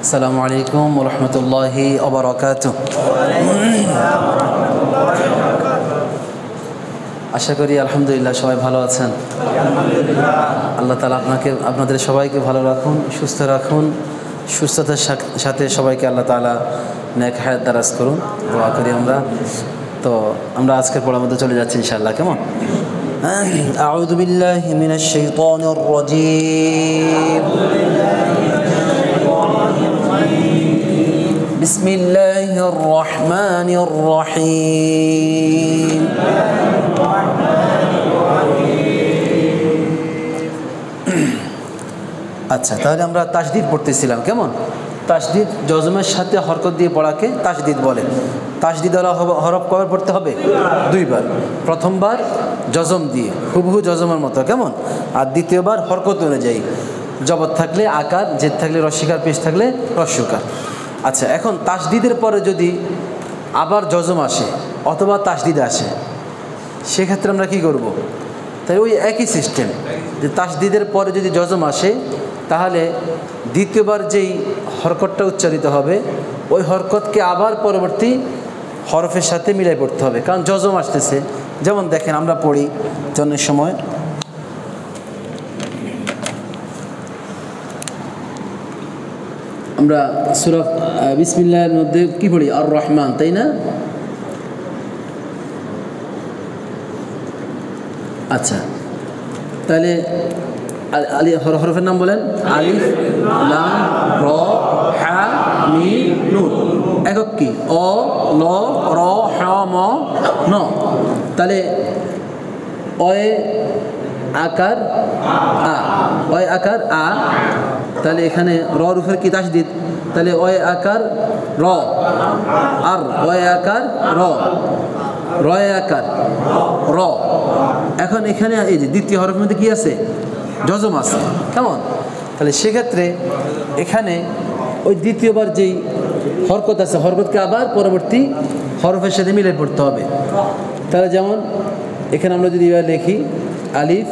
আসসালামু আলাইকুম ওয়া রাহমাতুল্লাহি ওয়া বারাকাতুহু। আশা করি আলহামদুলিল্লাহ সবাই ভালো আছেন। আল্লাহ তাআলা আপনাদের সবাইকে ভালো রাখুন, সুস্থ রাখুন। সুস্থতার সাথে সবাইকে আল্লাহ তাআলা নেক হায়াত দারাজ করুন, দোয়া করি আমরা। তো আমরা আজকের পড়ার মধ্যে চলে যাচ্ছি ইনশাআল্লাহ। কেমন? আউযু বিল্লাহি মিনাশ শাইতানির রাজীম। বিসমিল্লাহির রহমানির রহিম। আচ্ছা, তাহলে আমরা তাসদিদ পড়তেছিলাম। কেমন? তাসদিদ জজমের সাথে হরকত দিয়ে পড়াকে তাসদিদ বলে। তাসদিদ হরফ কবার পড়তে হবে? দুইবার। প্রথমবার জজম দিয়ে হুবহু জজমের মতো, কেমন? আর দ্বিতীয়বার হরকত অনুযায়ী, জবর থাকলে আকার, জেদ থাকলে রস্যিকার, পেশ থাকলে রস্যকার। আচ্ছা, এখন তাসদিদের পরে যদি আবার জজম আসে অথবা তাসদিদ আসে, সেক্ষেত্রে আমরা কী করব? তাই ওই একই সিস্টেম, যে তাসদিদের পরে যদি জজম আসে তাহলে দ্বিতীয়বার যেই হরকতটা উচ্চারিত হবে ওই হরকতকে আবার পরবর্তী হরফের সাথে মিলাই পড়তে হবে, কারণ জজম আসতেছে। যেমন দেখেন, আমরা পড়ি জন্মের সময় আমরা সূরা বিসমিল্লাহর মধ্যে কি পড়ি? আর রহমান, তাই না? আচ্ছা, তাহলে হরফের নাম বলেন। আলিফ, লাম, র, হা, মিম, নুন। একক কি? অ, ল, র, হ, ম, ন। তাহলে অয়ে আকার আ, অয়ে আকার আ। তাহলে এখানে র রুফের কি? তাসদিদ। তাহলে অয়ে আকার র, আর অয়ে আকার র, রয়ে আকার র। এখন এখানে এই যে দ্বিতীয় হরফের মধ্যে কি আছে? জজম আছে। কেমন? তাহলে সেক্ষেত্রে এখানে ওই দ্বিতীয়বার যেই হরকত আছে হরকতকে আবার পরবর্তী হরফের সাথে মিলে পড়তে হবে। তাহলে যেমন এখানে আমরা যদি এবার লিখি আলিফ,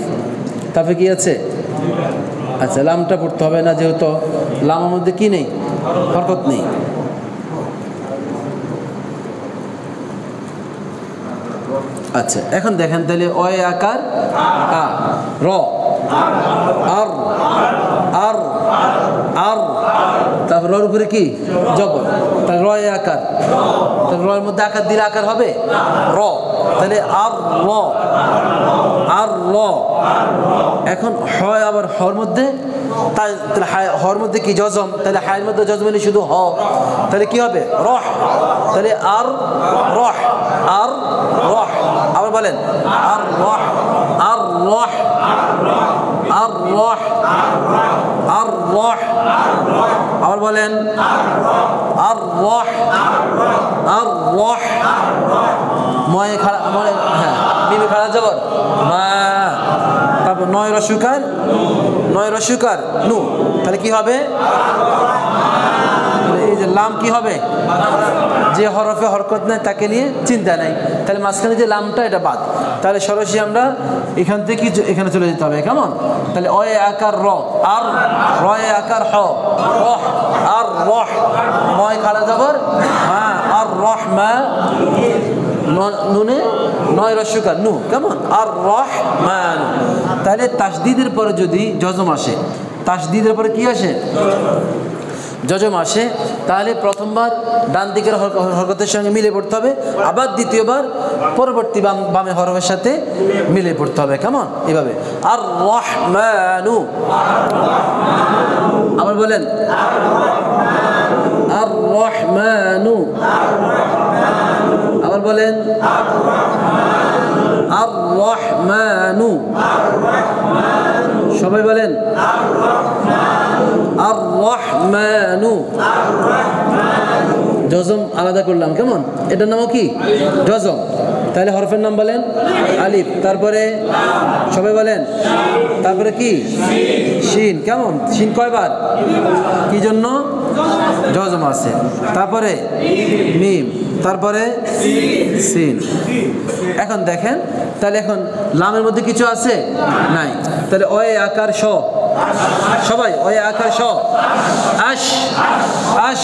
তারপরে কি আছে? আচ্ছা, লামটা পড়তে হবে না, যেহেতু লামের মধ্যে কি নেই? হরকত নেই। আচ্ছা, এখন দেখেন তাহলে অয়ে আকার আ, র, আর, আর, আর, তারপর রর উপরে কি? জবর। তাহলে রয়ে আকার, তাহলে রয়ের মধ্যে আকার দিলে আকার হবে র। তাহলে আর র, আর র। এখন হয় আবার হর মধ্যে, তাহলে হর মধ্যে কি? জজম। তাহলে হায়ের মধ্যে জজম হলে শুধু হ, তাহলে কি হবে? রহ। তাহলে আর রহ, আর রহ। আবার বলেন আর রহ, আর রহ, আর রহ, আর রহ। আবার বলেন আর রহ, আর রহ। ময়ে খাড়া, মনে, হ্যাঁ, মিমে খাড়া জবর মা। তারপর নয় রস্যকার, নয় রস্যকার নু। তাহলে কি হবে? এই যে লাম কি হবে? যে হরফে হরকত নেই তাকে নিয়ে চিন্তা নেই, তাহলে মাঝখানে যে লামটা এটা বাদ। তাহলে সরাসরি আমরা এখান থেকে এখানে চলে যেতে হবে। কেমন? তাহলে অয়ে আকার র, আর রয়ে আকার হ, রহ, আর রহ। ময় খাড়া জবর মা, আর রহ মা। নুনে নয় রস্যকার নু। কেমন? আর রহ মান। তাহলে তাসদিদের পরে যদি জজম আসে, তাসদিদের পরে কি আসে? জজম আসে। তাহলে প্রথমবার ডান দিকের হরকতের সঙ্গে মিলে পড়তে হবে, আবার দ্বিতীয়বার পরবর্তী বামের হরফের সাথে মিলে পড়তে হবে। কেমন? এভাবে আর রহমানু। আবার বলেন আর রহমানু। আবার বলেন আর রহমানু। সবাই বলেন আর রহমানু। জজম আলাদা করলাম। কেমন? এটার নামও কি? জজম। তাহলে হরফের নাম বলেন আলিফ, তারপরে সবাই বলেন, তারপরে কি? শিন। কেমন? শিন কয়বার? কি জন্য? জজম আছে। তারপরে মিম, তারপরে সিন। এখন দেখেন, তাহলে এখন লামের মধ্যে কিছু আছে? নাই। তাহলে অয়ে আকার শ, সবাই ওই আকার শ আশ আশ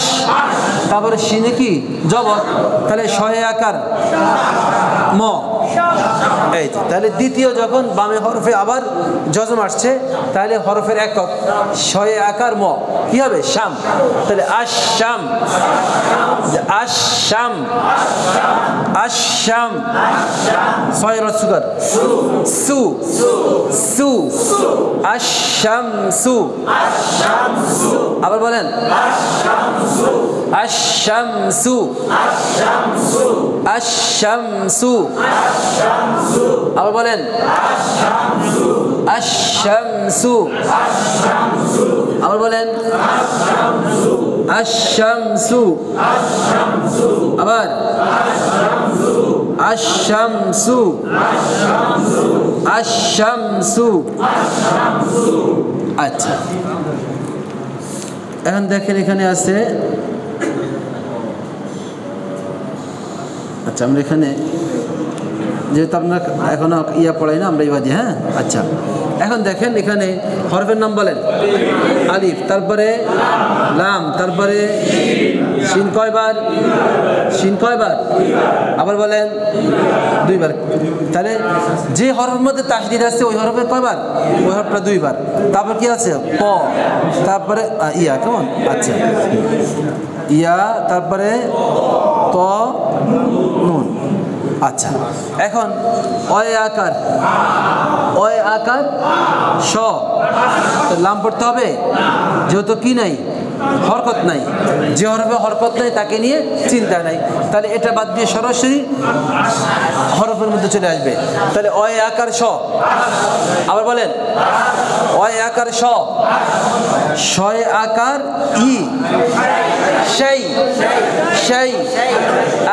তারপরে শিনে কি জবর তাহলে শয়ে আকার ম এই তাহলে দ্বিতীয় যখন বামে হরফে আবার জজম আসছে তাহলে হরফের একক শয়ে আকার ম কি হবে শাম তাহলে আশাম আশাম আশাম ছয় রসুকার সু সু আশাম সু আবার বলেন আশাম সু আশাম সু আবার বলেন আশ-শামসু আবার বলেন আশ-শামসু আবার আশ-শামসু আশ-শামসু আচ্ছা এখন দেখেন এখানে আছে আচ্ছা আমরা এখানে যেহেতু আপনার এখনো ইয়া পড়াই না আমরা ইবাদি হ্যাঁ আচ্ছা এখন দেখেন এখানে হরফের নাম বলেন আলিফ তারপরে লাম তারপরে শিন কয়বার শিন কয়বার আবার বলেন দুইবার তাহলে যে হরফের মধ্যে তাসদিদ আছে ওই হরফে কয়বার ওই হরফটা দুইবার তারপর কি আছে প তারপরে ইয়া কেমন আচ্ছা ইয়া তারপরে ত নুন আচ্ছা এখন অয় আকার শ লাম পড়তে হবে যেহেতু কি নাই হরকত নাই যে হরফে হরকত নাই তাকে নিয়ে চিন্তা নাই তাহলে এটা বাদ দিয়ে সরাসরি হরফের মধ্যে চলে আসবে তাহলে অয় আকার শ আবার বলেন অয় আকার শ শয় আকার ই সেই সেই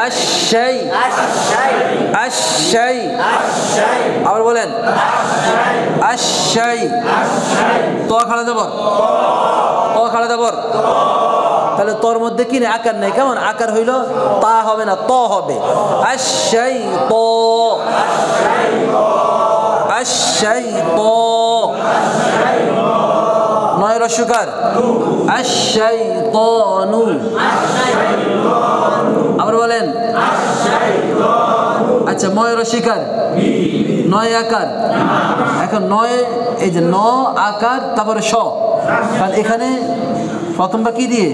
আশাই আশাই আবার বলেন আশাই তো খাড়া দেবর তো খাড়া দেবর তাহলে তোর মধ্যে কি আকার নাই কেমন আকার হইল তা হবে না ত হবে আশাই তো আশাই তো নয় রসুকার আশাই তনু আবার বলেন আচ্ছা ময় রসিকার নয় আকার এখন নয় এই যে ন আকার তারপরে স কারণ এখানে প্রথমবার কি দিয়ে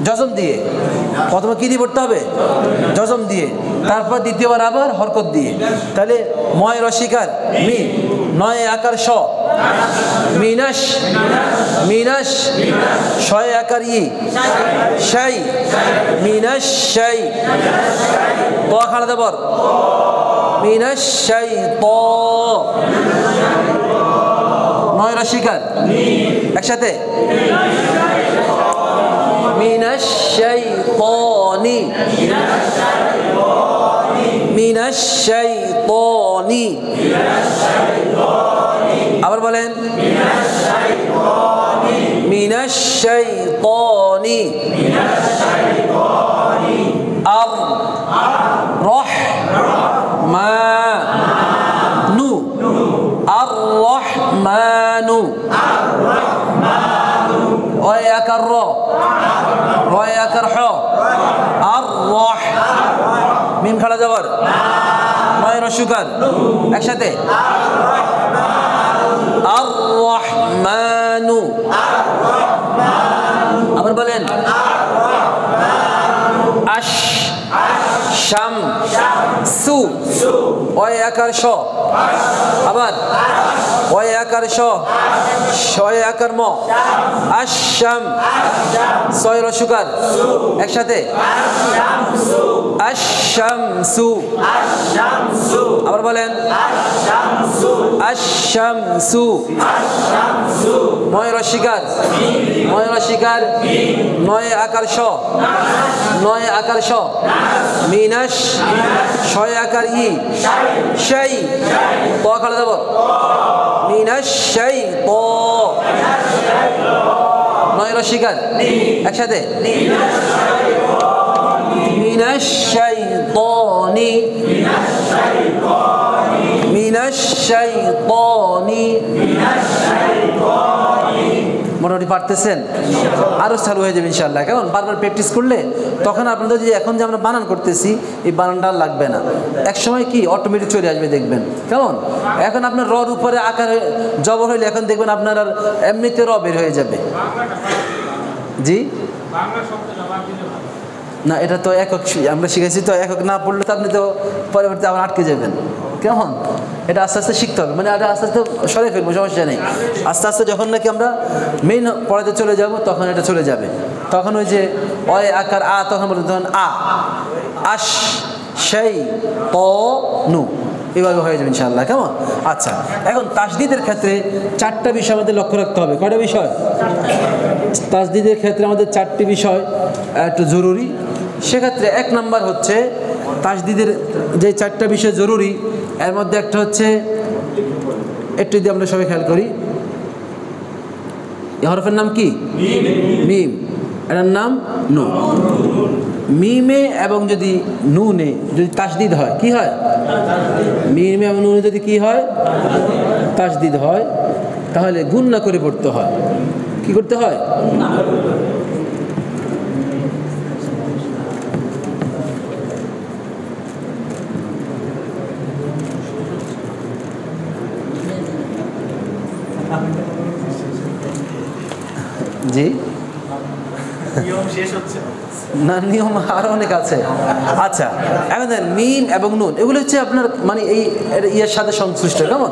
জজম দিয়ে প্রথমে কি দিয়ে পড়তে হবে জজম দিয়ে তারপর দ্বিতীয়বার আবার হরকত দিয়ে তাহলে ময় রসিকার মি নয় আকার স মিনাশ মিনাশ শয় আকার ই শাই মিনাশ শাই ত খাড়া দেবর মিনাশ শাই ত নয় রসিকার একসাথে মিনাশ শাইতানি মিনাশ শাইতানি আবার বলেন মিনাশ শাইতানি আর রহমানু আর রহমানু ওই আকার র রয় আকার হ আর রহ মিম খাড়া যাবার নয় রসুকার একসাথে আর রহমানু আবার বলেন আশ শাম সু ওই আকার শ আবার ওই আকার শ শয় আকার ম আশাম ছয় রসুকার একসাথে আশামসু আবার বলেন আশামসু নয় রসিকার নয় আকার শ নয় আকার শ মিনাশ শয় আকার ই শাই ত খাড়া দেব মিনাশ শাই ত নয় রসিকার একসাথে মিনাশ শাইতানি মিনাশ শাইতানি মোটামুটি পারতেছেন? আরও চালু হয়ে যাবে ইনশাআল্লাহ। কেমন? বারবার প্র্যাকটিস করলে তখন আপনাদের যে এখন যে আমরা বানান করতেছি এই বানানটা আর লাগবে না, এক সময় কি অটোমেটিক চলে আসবে দেখবেন। কেমন? এখন আপনার রর উপরে আকার জবর হইলে এখন দেখবেন আপনার আর এমনিতে র বের হয়ে যাবে। জি না, এটা তো একক আমরা শিখেছি, তো একক না পড়লে তো আপনি তো পরবর্তী আবার আটকে যাবেন। কেমন? এটা আস্তে আস্তে শিখতে হবে, মানে এটা আস্তে আস্তে সরে ফেলবো, সমস্যা নেই। আস্তে আস্তে যখন নাকি আমরা মেইন পড়াতে চলে যাব তখন এটা চলে যাবে। তখন ওই যে অয় আকার আ, তখন বলতে তখন আ, আশ, সেই, ত, নু, এভাবে হয়ে যাবে ইনশাআল্লাহ। কেমন? আচ্ছা, এখন তাসদিদের ক্ষেত্রে 4টা বিষয় আমাদের লক্ষ্য রাখতে হবে। কয়টা বিষয়? তাসদিদের ক্ষেত্রে আমাদের 4টি বিষয় একটু জরুরি। সেক্ষেত্রে 1 নাম্বার হচ্ছে তাসদিদের যে 4টা বিষয় জরুরি, এর মধ্যে একটা হচ্ছে, একটু যদি আমরা সবাই খেয়াল করি, এই হরফের নাম কি? মিম। এটার নাম নুন। মিমে এবং যদি নুনে যদি তাসদিদ হয়, কি হয়? মিমে এবং নুনে যদি কি হয়? তাসদিদ হয়, তাহলে গুণনা করে পড়তে হয়। কি করতে হয়? জি না, নিয়ম আরো অনেক আছে। আচ্ছা, এখন দেখেন মিম এবং নুন এগুলো হচ্ছে আপনার মানে এই ইয়ের সাথে সংশ্লিষ্ট। কেমন?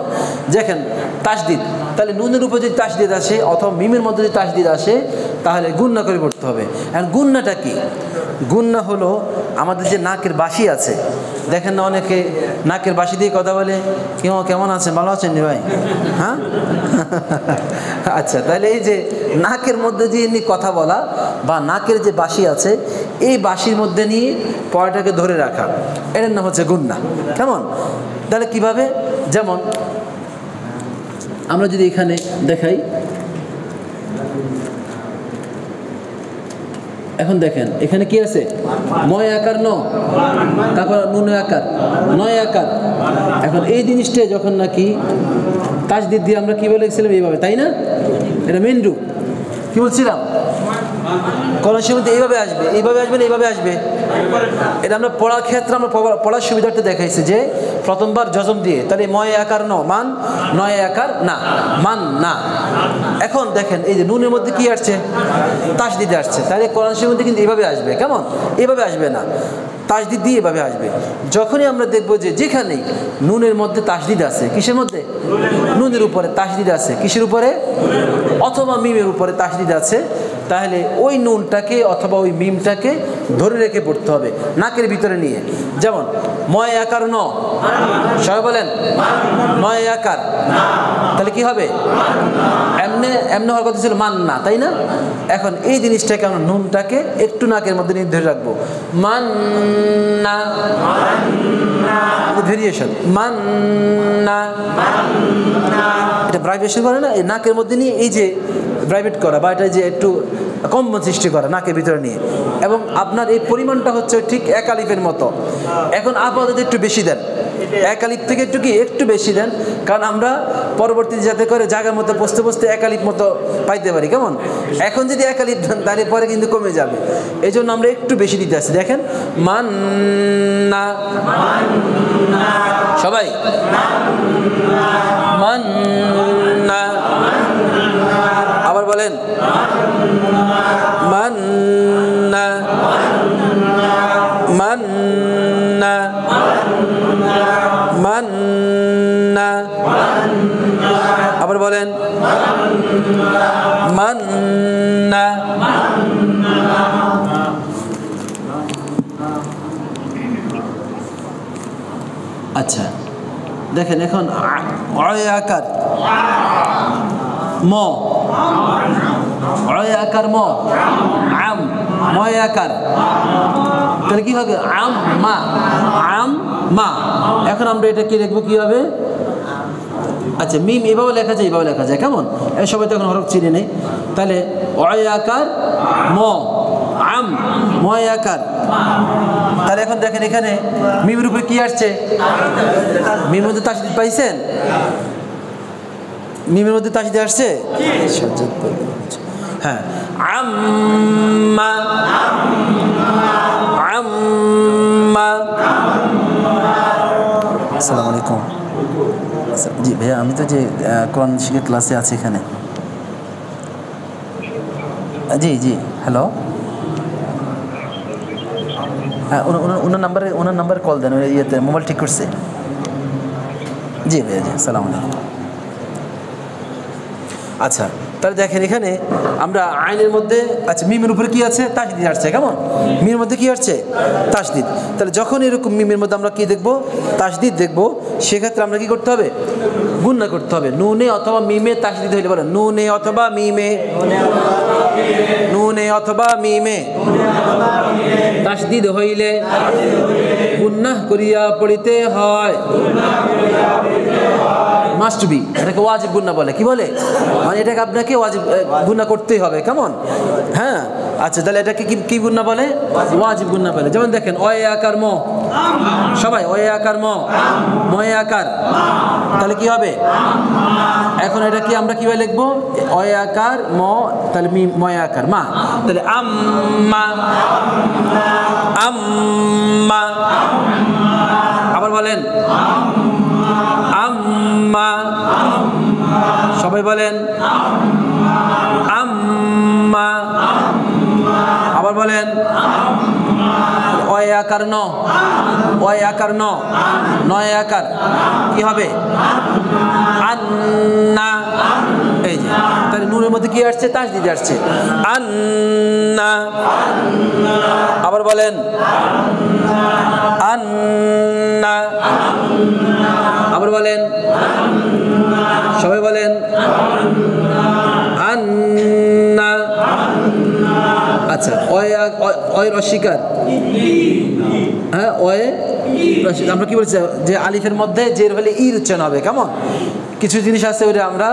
দেখেন তাসদিদ, তাহলে নুনের উপর যদি তাসদিদ আসে অথবা মিমের মধ্যে যদি তাসদিদ আসে তাহলে গুণনা করে পড়তে হবে। এখন গুণনাটা কি? গুণনা হলো আমাদের যে নাকের বাঁশি আছে, দেখেন না অনেকে নাকের বাঁশি দিয়ে কথা বলে, কেমন আছেন, ভালো আছেন নি ভাই? হ্যাঁ আচ্ছা, তাহলে এই যে নাকের মধ্যে যে এমনি কথা বলা বা নাকের যে বাঁশি আছে এই বাঁশির মধ্যে নিয়ে পড়াটাকে ধরে রাখা, এটার নাম হচ্ছে গুণনা। কেমন? তাহলে কিভাবে? যেমন আমরা যদি এখানে দেখাই, এখন দেখেন এখানে কি আছে? ময় আকার ন, তারপর নুন আকার, নয় আকার। এখন এই জিনিসটা যখন নাকি তাসদিদ দিয়ে আমরা কি বলেছিলাম এইভাবে, তাই না? এটা মেন রূপ। কি বলছিলাম? কোরআন শরীফে এইভাবে আসবে, এইভাবে আসবে না, এইভাবে আসবে। এটা আমরা পড়ার ক্ষেত্রে আমরা পড়ার সুবিধার্থে দেখাইছি যে প্রথমবার জজম দিয়ে, তাহলে ময় আকার ন মান, নয় আকার না মান না। এখন দেখেন এই যে নুনের মধ্যে কি আসছে? তাসদিদ আসছে, তাহলে কোরআন শরীফের মধ্যে কিন্তু এইভাবে আসবে। কেমন? এইভাবে আসবে না, তাসদিদ দিয়ে এভাবে আসবে। যখনই আমরা দেখবো যে যেখানেই নুনের মধ্যে তাসদিদ আছে, কিসের মধ্যে? নুনের উপরে তাসদিদ আছে, কিসের উপরে? অথবা মিমের উপরে তাসদিদ আছে, তাহলে ওই নুনটাকে অথবা ওই মিমটাকে ধরে রেখে পড়তে হবে নাকের ভিতরে নিয়ে। যেমন ময় আকার ন, সবাই বলেন ময় আকার, তাহলে কি হবে? এমনি এমনি হওয়ার কথা ছিল মান না, তাই না? এখন এই জিনিসটাকে আমরা নুনটাকে একটু নাকের মধ্যে নিয়ে ধরে রাখবো, মান না, ভেরিয়েশন, মান না, এটা ভাইব্রেশন করে না, এই নাকের মধ্যে নিয়ে এই যে ভাইব্রেট করা বা এটা যে একটু কম্পন সৃষ্টি করা নাকের ভিতরে নিয়ে, এবং আপনার এই পরিমাণটা হচ্ছে ঠিক 1 আলিফের মতো। এখন আপাতত একটু বেশি দেন, 1 আলিফ থেকে একটু বেশি দেন, কারণ আমরা পরবর্তী যাতে করে জায়গার মতো বসতে বসতে 1 আলিফ মতো পাইতে পারি। কেমন? এখন যদি 1 আলিফ দেন তাহলে পরে কিন্তু কমে যাবে, এই জন্য আমরা একটু বেশি দিতে আসছি। দেখেন মান না, সবাই মান না, আবার বলেন মান না, মান না, মান না, আবার বলেন মান না। আচ্ছা দেখেন এখন অয় আকার ম, অয় আকার ম, আম, ময় আকার, তাহলে কি হবে? আম মা, আম মা। এখন আমরা এটা কি লিখবো কিভাবে? আচ্ছা মিম এভাবে লেখা যায়, এভাবে লেখা যায়। কেমন? এই সবাই তো এখন হরফ চিনে নেই, তাহলে অয় আকার ম, আম, ময় আকার। তাহলে এখন দেখেন এখানে মিমের উপরে কি আসছে? মিমের মধ্যে তাসদিদ পাইছেন? মিমের মধ্যে তাসদিদ আসছে? হ্যাঁ, আম্মা আম্মা। আসসালামু আলাইকুম। জি ভাইয়া, আমি তো যে কোরআন শিক্ষা ক্লাসে আছি এখানে। জি জি, হ্যালো। হ্যাঁ, ওনার নাম্বারে কল দেন, ওই ইয়েতে মোবাইল ঠিক করছে। জি ভাইয়া, জি, আসসালামু আলাইকুম। আচ্ছা, তাহলে দেখেন এখানে আমরা আইনের মধ্যে, আচ্ছা মিমের উপরে কি আছে? তাসদিদ আসছে। কেমন? মিমের মধ্যে কি আসছে? তাসদিদ। তাহলে যখন এরকম মিমের মধ্যে আমরা কি দেখব? তাসদিদ দেখব। সেক্ষেত্রে আমরা কি করতে হবে? গুণনা করতে হবে। নুনে অথবা মিমে তাসদিদ হইলে বলেন নুনে অথবা মিমে, নুনে অথবা মিমে তাসদিদ হইলে গুণনা করিয়া পড়িতে হয়। মাস্ট বি, এটাকে ওয়াজিব গুণনা বলে। কি বলে? মানে এটাকে আপনাকে ওয়াজিব গুণনা করতেই হবে। কেমন? হ্যাঁ, আচ্ছা, তাহলে এটাকে কি গুণনা বলে? ওয়াজিব গুণনা বলে। যেমন দেখেন অয়ে আকার ম, সবাই অয়ে আকার ম, ময়ে আকার, তাহলে কি হবে? এখন এটা কি আমরা কিভাবে লিখবো? অয়ে আকার ম, তাহলে ময়ে আকার মা, তাহলে আম্মা আম্মা। আবার বলেন আম্মা, সবাই বলেন আম্মা। আবার বলেন অয়ে আকার ন, অয়ে আকার ন, নয় আকার কি হবে? আন্না। এই যে, তাহলে নুনের মধ্যে কি আসছে? তাসদিদ আসছে, আন্না। আবার বলেন আন্না। আবার বলেন, সবাই বলেন আন্না। আচ্ছা, অয়ের অস্বীকার, হ্যাঁ অয়ে আমরা কি বলছি? যে আলিফের মধ্যে জের হলে ইর উচ্চারণ হবে। কেমন? কিছু জিনিস আছে ওইটা আমরা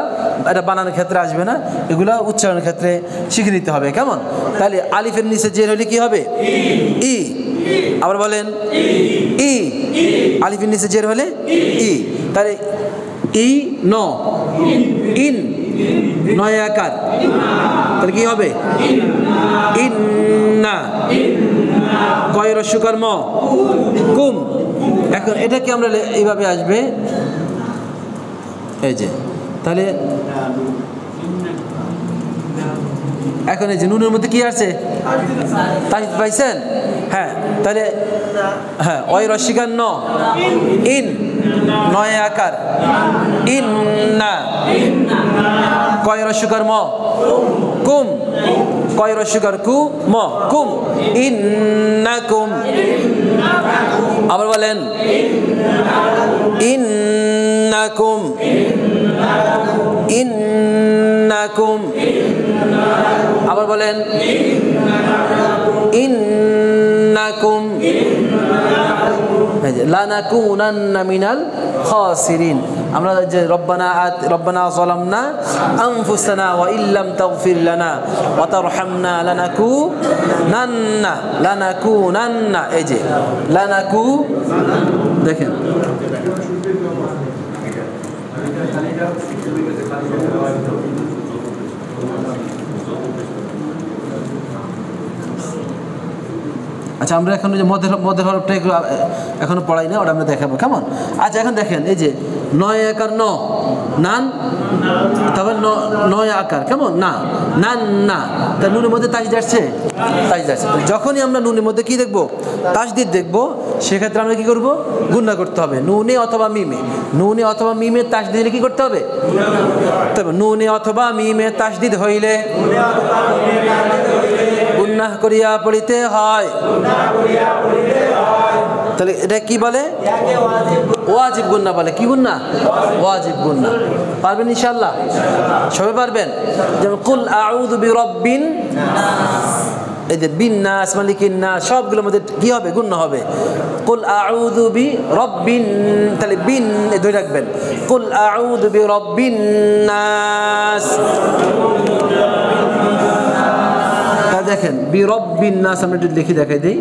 এটা বানানোর ক্ষেত্রে আসবে না, এগুলো উচ্চারণের ক্ষেত্রে শিখে নিতে হবে। কেমন? তাহলে আলিফের নিচে জের হলে কি হবে? ই। আবার বলেন ই। আলিফের নিচে জের হলে ই, তাহলে ই ন, ইন, নয় আকার, তাহলে কি হবে? ইন্না। কয়ের অস্বীকার ম, কুম। এখন এটা কি আমরা এইভাবে আসবে, এই যে, তাহলে এখন এই যে নুনের মধ্যে কি আছে? তাসদিদ পাইছেন? হ্যাঁ, তাহলে হ্যাঁ অয়ের অস্বীকার ন, ইন, নয় আকার, ইন্না। কয়ের অস্বীকার ম, কুম। কয়ের অস্বীকার কু, ম, কুম, ইন্নাকুম। আবার বলেন ইন্নাকুম, ইন্নাকুম। আবার বলেন ইন্নাকুম। লানাকুনান্না মিনাল খাসিরিন। আমরা যে রব্বানা যালামনা আনফুসানা ওয়া ইল্লাম তাগফির লানা ওয়া তারহামনা লানাকুনান্না, এই যে লানাকু, দেখেন আচ্ছা, আমরা এখন যে মদের হরফটা এখনো পড়াই না, ওটা আমরা দেখাবো। কেমন? আচ্ছা, এখন দেখেন এই যে নয় আকার ন, নান, তারপর নয় আকার, কেমন? না, নান না, তা নুনের মধ্যে তাসদিদ আসছে, তাসদিদ আসছে। যখনই আমরা নুনের মধ্যে কি দেখবো? তাসদিদ দেখবো, সেক্ষেত্রে আমরা কি করবো? গুণনা করতে হবে নুনে অথবা মিমে। নুনে অথবা মিমে তাসদিদ হইলে কি করতে হবে? তবে নুনে অথবা মিমে তাসদিদ হইলে গুণনা করিয়া পড়িতে হয়। তাহলে এটা কি বলে? ওয়াজিব গুণনা বলে। কি গুণনা? ওয়াজিব গুণনা। পারবেন ইনশাআল্লাহ? সবাই পারবেন? যেমন কুল আউযু বিরাব্বিন, এই যে বিন নাস, মালিকিন নাস, সবগুলোর মধ্যে কি হবে? গুণনা হবে। কুল আউযু বিরাব্বিন, তাহলে বিন ধরে রাখবেন। কুল আউযু বিরাব্বিন নাস। দেখেন বিরব্বিন নাস, আমরা একটু লিখে দেখাই দিই।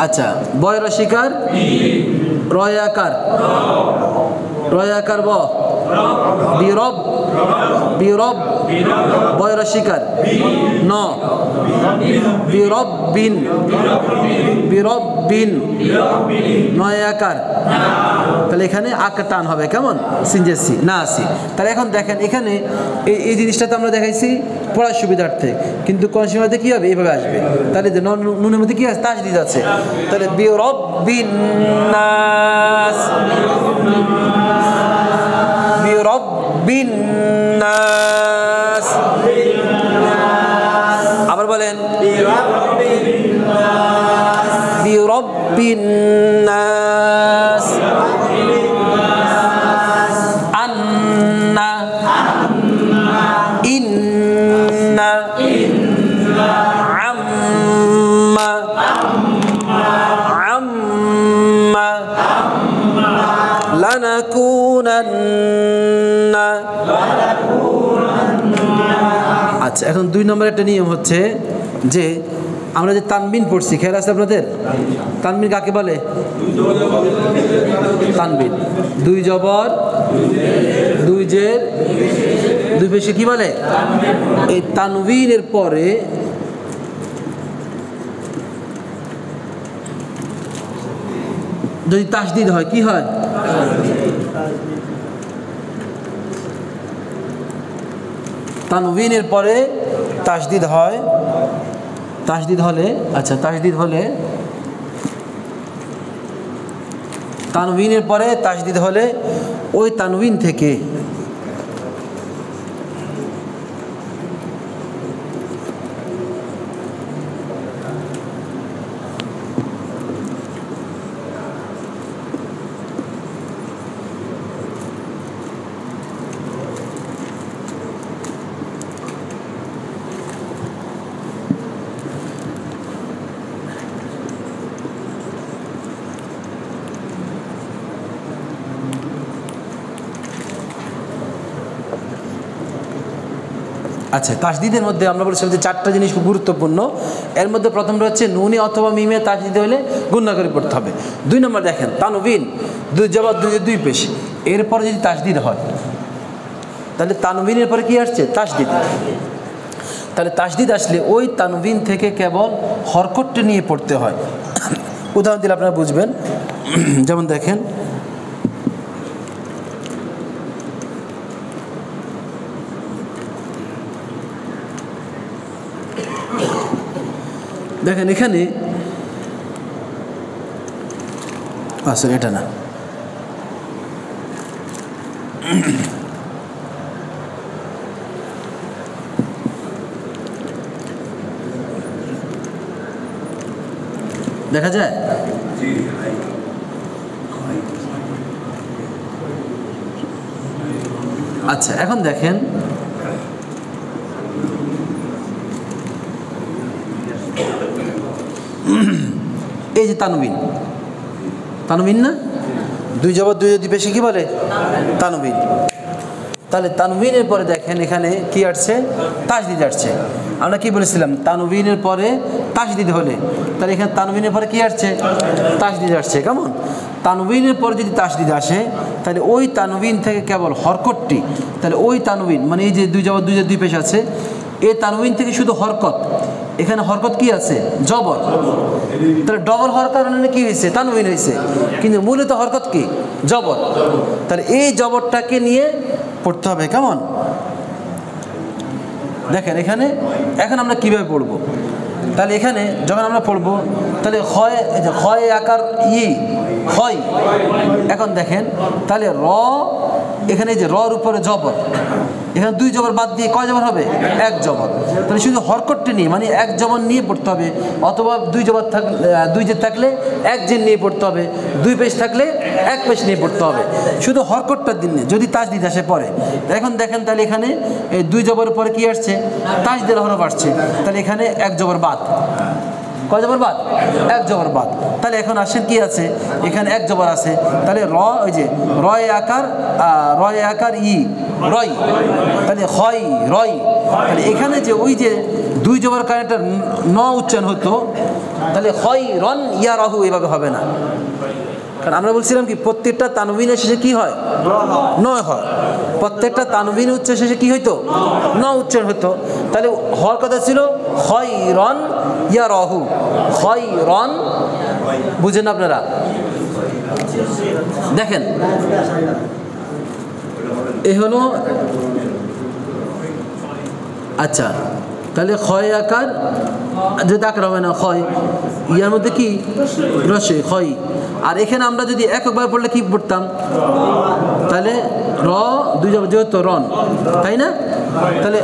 আচ্ছা বয় রসিকার রয় আকার ব বিরব বিরব বয় রসিকার ন বিরব বিন নয় আকার তাহলে এখানে আকার টান হবে কেমন সিনজেসি না আসি তাহলে এখন দেখেন এখানে এই জিনিসটা তো আমরা দেখাইছি পড়ার সুবিধার্থে কিন্তু কোন সময়তে কি হবে এইভাবে আসবে তাহলে নুনের মধ্যে কি আছে তাসদিদ আছে তাহলে বিরব্বিন নাস বিরব্বিন নাস আবার বলেন বিরব্বিন নাস আন্না ইন্না আম্মা লানাকুনান্না আচ্ছা এখন 2 নম্বর একটা নিয়ম হচ্ছে যে আমরা যে তানবিন পড়ছি খেয়াল আছে আপনাদের তানবিন কাকে বলে তানবিন 2 জবর 2 জের 2 পেশে কি বলে এই তানবিনের পরে যদি তাসদিদ হয় কি হয় তানবিনের পরে তাসদিদ হয় তাসদিদ হলে আচ্ছা তাসদিদ হলে তানবিনের পরে তাসদিদ হলে ওই তানবিন থেকে আচ্ছা তাসদিদের মধ্যে আমরা বলছিলাম যে 4টা জিনিস খুব গুরুত্বপূর্ণ এর মধ্যে প্রথমটা হচ্ছে নুনে অথবা মিমে তাসদিদ হলে গুণনা করে পড়তে হবে 2 নম্বর দেখেন তানবিন 2 জবর 2 পেশ এরপরে যদি তাসদিদ হয় তাহলে তানবিনের পরে কি আসছে তাসদিদ তাহলে তাসদিদ আসলে ওই তানবিন থেকে কেবল হরকতটা নিয়ে পড়তে হয় উদাহরণ দিলে আপনারা বুঝবেন যেমন দেখেন দেখেন এখানে আসলে এটা না দেখা যায় আচ্ছা এখন দেখেন এই যে তানবিন না 2 জবর 2 পেশে কি বলে তানবিন তাহলে তানবিনের পরে দেখেন এখানে কি আসছে তাসদিদ আসছে আমরা কি বলেছিলাম তানবিনের পরে তাসদিদ হলে তাহলে এখানে তানবিনের পরে কি আসছে তাসদিদ আসছে কেমন তানবিনের পরে যদি তাসদিদ আসে তাহলে ওই তানবিন থেকে কেবল হরকতটি তাহলে ওই তানবিন মানে এই যে 2 জবর 2 পেশ আছে এই তানবিন থেকে শুধু হরকত এখানে হরকত কি আছে জবর তাহলে ডবল হওয়ার কারণে কি হয়েছে তানবিন হয়েছে কিন্তু মূলত হরকত কি জবর তাহলে এই জবরটাকে নিয়ে পড়তে হবে কেমন দেখেন এখানে এখন আমরা কিভাবে পড়বো তাহলে এখানে যখন আমরা পড়বো তাহলে হয় আকার হয় এখন দেখেন তাহলে এখানে যে রর উপরে জবর এখানে 2 জবর বাদ দিয়ে কয় জবর হবে 1 জবর তাহলে শুধু হরকতটি নিয়ে মানে 1 জবর নিয়ে পড়তে হবে অথবা 2 জবর থাকলে 2 জের থাকলে 1 জের নিয়ে পড়তে হবে 2 পেশ থাকলে 1 পেশ নিয়ে পড়তে হবে শুধু হরকতটার দিনে যদি তাসদিদ আসে পরে এখন দেখেন তাহলে এখানে এই 2 জবরের পরে কি আসছে তাসদিদের হরফ আসছে তাহলে এখানে 1 জবর বাদ কয় জবর বাদ 1 জবর বাদ তাহলে এখন আসেন কি আছে এখানে 1 জবর আছে তাহলে ওই যে রয় আকার রয় তাহলে হয় রয় তাহলে এখানে যে ওই যে দুই জবর কারণে একটা ন উচ্চারণ হতো, তাহলে খয়রন ইয়ারাহু এভাবে হবে না। কারণ আমরা বলছিলাম কি প্রত্যেকটা তানবিনের শেষে কি হয়? নয় হয়। প্রত্যেকটা তানবিন উচ্চারণ শেষে কি হইতো? ন উচ্চারণ হতো। তাহলে হওয়ার কথা ছিল খয়রন ইয়ারাহু, খয়রন। বুঝেন আপনারা? দেখেন এ হলো, আচ্ছা তাহলে ক্ষয় আকার যদি আকার হবে না, ক্ষয় ইয়ার মধ্যে কি রসে ক্ষয়। আর এখানে আমরা যদি একবার পড়লে কি পড়তাম? তাহলে র দুই জবর যেহেতু রন, তাই না? তাহলে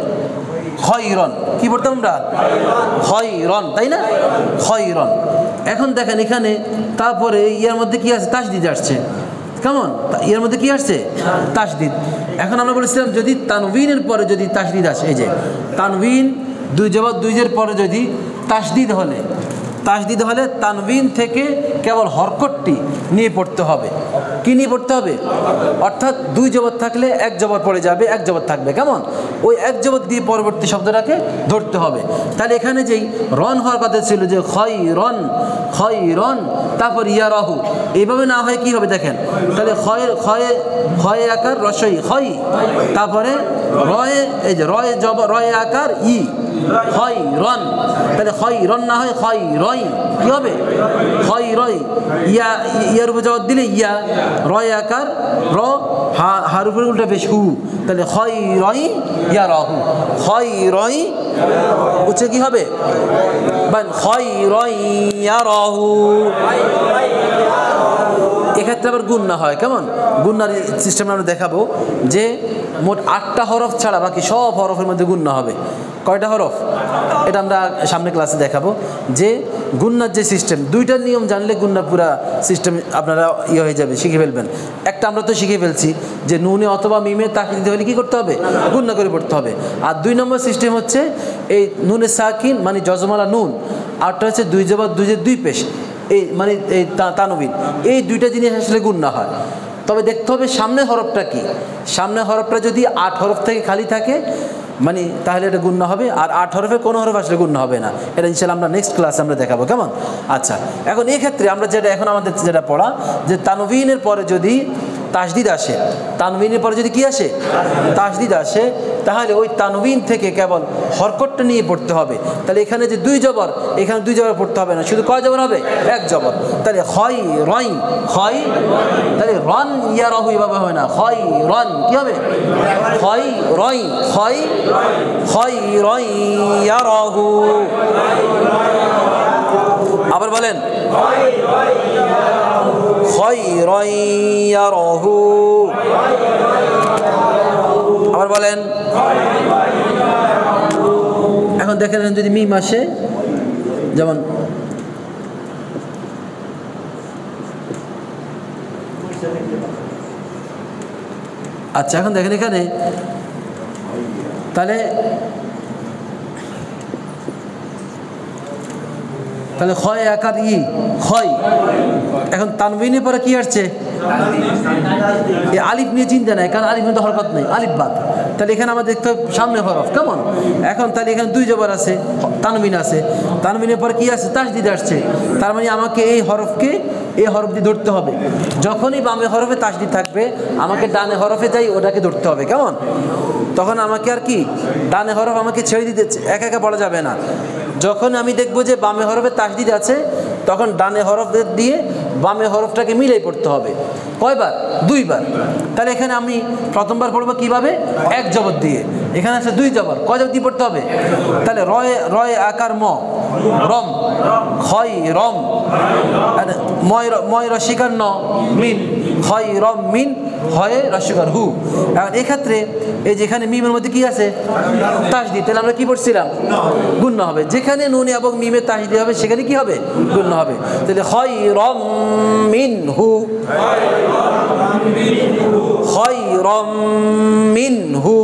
খয়রন কি পড়তাম আমরা? খয়রন, তাই না? খয়রন। এখন দেখেন এখানে তারপরে ইয়ার মধ্যে কি আছে? তাসদিদ আসছে। কেমন? এর মধ্যে কি আসছে? তাসদিদ। এখন আমরা বলেছিলাম যদি তানবিনের পরে যদি তাসদিদ আসে, এই যে তানবিন দুই জবর দুইয়ের পরে যদি তাসদিদ হলে তানবিন থেকে কেবল হরকতটি নিয়ে পড়তে হবে। কি নিয়ে পড়তে হবে? অর্থাৎ দুই জবর থাকলে এক জবর পড়ে যাবে, এক জবর থাকবে। কেমন? ওই এক জবর দিয়ে পরবর্তী শব্দটাকে ধরতে হবে। তাহলে এখানে যেই রন হওয়ার কথা ছিল যে খয়রন, খয়রন, তারপর ইয়ারাহু, এইভাবে না হয় কি হবে দেখেন। তাহলে ক্ষয় আকার রসই ক্ষয়, তারপরে রয়ে, এই যে রয়ে জবর রয়ে আকার ই, খয়রন। তাহলে খয়রন না হয় খয়রই, কি হবে? খয়রই। ইয়ার উপর জবাব দিলে ইয়া, রয় আকার র, হার উপরে উল্টা বেশ হু, তাহলে খয়রই ইয়ারাহু, খয়রই উচ্চে কি হবে? খয়রই ইয়ারাহু। এক্ষেত্রে আবার গুণ না হয়। কেমন? গুণনার সিস্টেম আমরা দেখাবো যে মোট 8টা হরফ ছাড়া বাকি সব হরফের মধ্যে গুণ না হবে। কয়টা হরফ? এটা আমরা সামনে ক্লাসে দেখাবো যে গুণনার যে সিস্টেম, দুইটার নিয়ম জানলে গুণনার পুরা সিস্টেম আপনারা হয়ে যাবে, শিখে ফেলবেন। একটা আমরা তো শিখে ফেলছি যে নুনে অথবা মিমে তাকে দিতে হলে কী করতে হবে? গুণনা করে পড়তে হবে। আর 2 নম্বর সিস্টেম হচ্ছে এই নুনে সাকিন মানে জজমালা নুন, আরটা হচ্ছে দুই জবর দুইয়ের দুই পেশ, এই মানে এই তানবিন, এই দুইটা জিনিস আসলে গুণ না হয়। তবে দেখতে হবে সামনের হরফটা কি। সামনের হরফটা যদি 8 হরফ থেকে খালি থাকে মানে তাহলে এটা গুণ না হবে, আর 8 হরফে কোনো হরফ আসলে গুণ হবে না। এটা ইনশাআল্লাহ আমরা নেক্সট ক্লাসে আমরা দেখাবো। কেমন? আচ্ছা, এখন এই ক্ষেত্রে আমরা যেটা এখন আমাদের যেটা পড়া যে তানবিনের পরে যদি তাসদিদ আসে, তানবিনের পরে যদি কি আসে? তাসদিদ আসে, তাহলে ওই তানবিন থেকে কেবল হরকতটা নিয়ে পড়তে হবে। তাহলে এখানে যে দুই জবর, এখানে দুই জবর পড়তে হবে না, শুধু কয় জবর হবে? এক জবর। তাহলে খয় রই, খয়, তাহলে রন ইয়ারাহু এভাবে হবে না, খয় রন, কি হবে? খয় রই, খয়, খয় রই ইয়ারাহু। আবার বলেন খয়রন ইয়ারাহু। আবার বলেন। এখন দেখেন যদি মিম আসে, যেমন আচ্ছা এখন দেখেন এখানে তাহলে ক্ষয় আকার ই ক্ষয়। এখন তানবিনের পরে কি আসছে? এই আলিফ নিয়ে চিন্তা নাই, কারণ আলিফ মধ্যে হরকত নেই, আলিফ বাদ। তাহলে এখানে আমাদের দেখতে হবে সামনে হরফ। কেমন? এখন তাহলে এখানে দুই জবর আছে, তানবিন আছে, তানবিনের পরে কি আছে? তাসদিদ আসছে। তার মানে আমাকে এই হরফকে এই হরফ দিয়ে ধরতে হবে। যখনই বামে হরফে তাসদিদ থাকবে আমাকে ডানে হরফে যাই ওটাকে ধরতে হবে। কেমন? তখন আমাকে আর কি ডানে হরফ আমাকে ছেড়ে দিতে একা একা পড়া যাবে না। যখন আমি দেখবো যে বামে হরফে তাসদিদ আছে তখন ডানে হরফ দিয়ে বামে হরফটাকে মিলাই পড়তে হবে। কয়বার? 2 বার। তাহলে এখানে আমি প্রথমবার পড়বো কিভাবে? এক জবর দিয়ে। এখানে আছে 2 জবর, কয় জবর দিয়ে পড়তে হবে? তাহলে রয় আকার ম, রম, খয় রম, ময় রসিকার ন, মিন, খয় রম মিন, হয় রসিকার হু। এখন এক্ষেত্রে এই যেখানে মিমের মধ্যে কি আছে? তাসদিদ। তাহলে আমরা কি পড়ছিলাম? গুণ হবে। যেখানে নুন এবং মিমের তাসদিদ হবে সেখানে কি হবে? গুণ হবে। তাহলে খয় রম মিন হু, খয়রম মিনহু।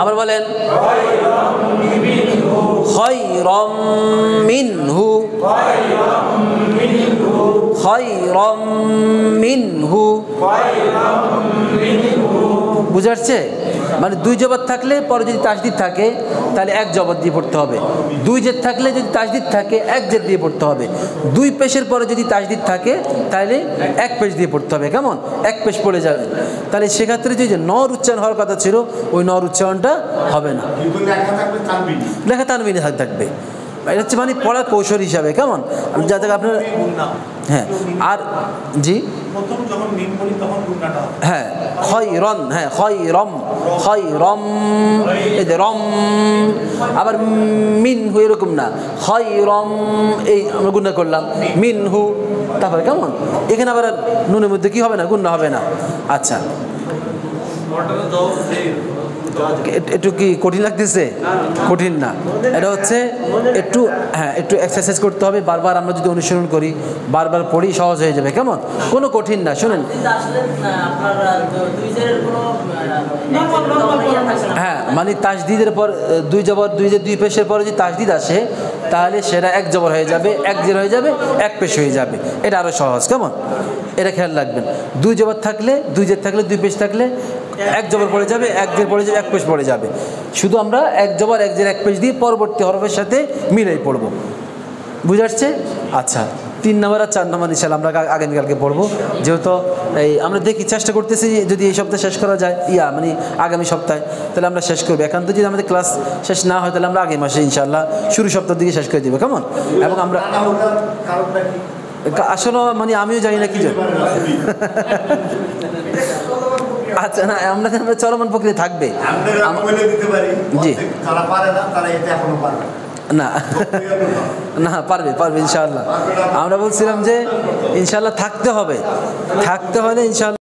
আবার বলেন খয়রম মিনহু, খয়রম মিনহু। বুঝে আসছে? মানে দুই জবর থাকলে পরে যদি তাসদিদ থাকে তাহলে এক জবর দিয়ে পড়তে হবে, দুই জেদ থাকলে যদি তাসদিদ থাকে এক জেদ দিয়ে পড়তে হবে, দুই পেশের পরে যদি তাসদিদ থাকে তাহলে এক পেশ দিয়ে পড়তে হবে। কেমন? এক পেশ পড়ে যাবে। তাহলে সেক্ষেত্রে যে নর উচ্চারণ হওয়ার কথা ছিল ওই নর উচ্চারণটা হবে না, লেখা তানবিনে থাকবে। এটা হচ্ছে মানে পড়ার কৌশল হিসাবে। কেমন? যাতে আপনার হ্যাঁ আর জি হ্যাঁ খয়রন, হ্যাঁ খয়রম, খয়রম, এই যে রম, আবার মিনহু এরকম না, খয়রম এই আমরা গুণা করলাম মিনহু, তারপরে কেমন এখানে আবার নুনের মধ্যে কি হবে না, গুণা হবে না। আচ্ছা একটু কি কঠিন লাগতেছে? কঠিন না, এটা হচ্ছে একটু হ্যাঁ একটু এক্সারসাইজ করতে হবে। বারবার আমরা যদি অনুসরণ করি, বারবার পড়ি, সহজ হয়ে যাবে। কেমন? কোনো কঠিন না। শোনেন হ্যাঁ মানে তাসদিদের পর দুই জবর দুই যে দুই পেশের পরে যদি তাসদিদ আসে তাহলে সেটা এক জবর হয়ে যাবে, এক জের হয়ে যাবে, এক পেশ হয়ে যাবে। এটা আরও সহজ। কেমন? এটা খেয়াল রাখবেন। দুই জবর থাকলে, দুই জের থাকলে, দুই পেশ থাকলে এক জবর পড়ে যাবে, এক জের পড়ে যাবে, এক পেশ পড়ে যাবে। শুধু আমরা এক জবর এক জের এক পেশ দিয়ে পরবর্তী হরফের সাথে মিলাই পড়বো। বুঝে আসছে? আচ্ছা 3 নম্বর আর 4 নম্বর ইনশাআল্লাহ আমরা আগামীকালকে পড়বো। যেহেতু এই আমরা দেখি চেষ্টা করতেছি যদি এই সপ্তাহে শেষ করা যায়, মানে আগামী সপ্তাহে, তাহলে আমরা শেষ করবো। এখন তো যদি আমাদের ক্লাস শেষ না হয় তাহলে আমরা আগামী মাসে ইনশাআল্লাহ শুরু সপ্তাহের দিকে শেষ করে দেবো। কেমন? এবং আমরা আসলে মানে আমিও জানি না কি জন্য। আচ্ছা না আমরা চলমান প্রক্রিয়া থাকবে। জি না না পারবে পারবে ইনশাআল্লাহ। আমরা বলছিলাম যে ইনশাআল্লাহ থাকতে হবে, থাকতে হলে ইনশাআল্লাহ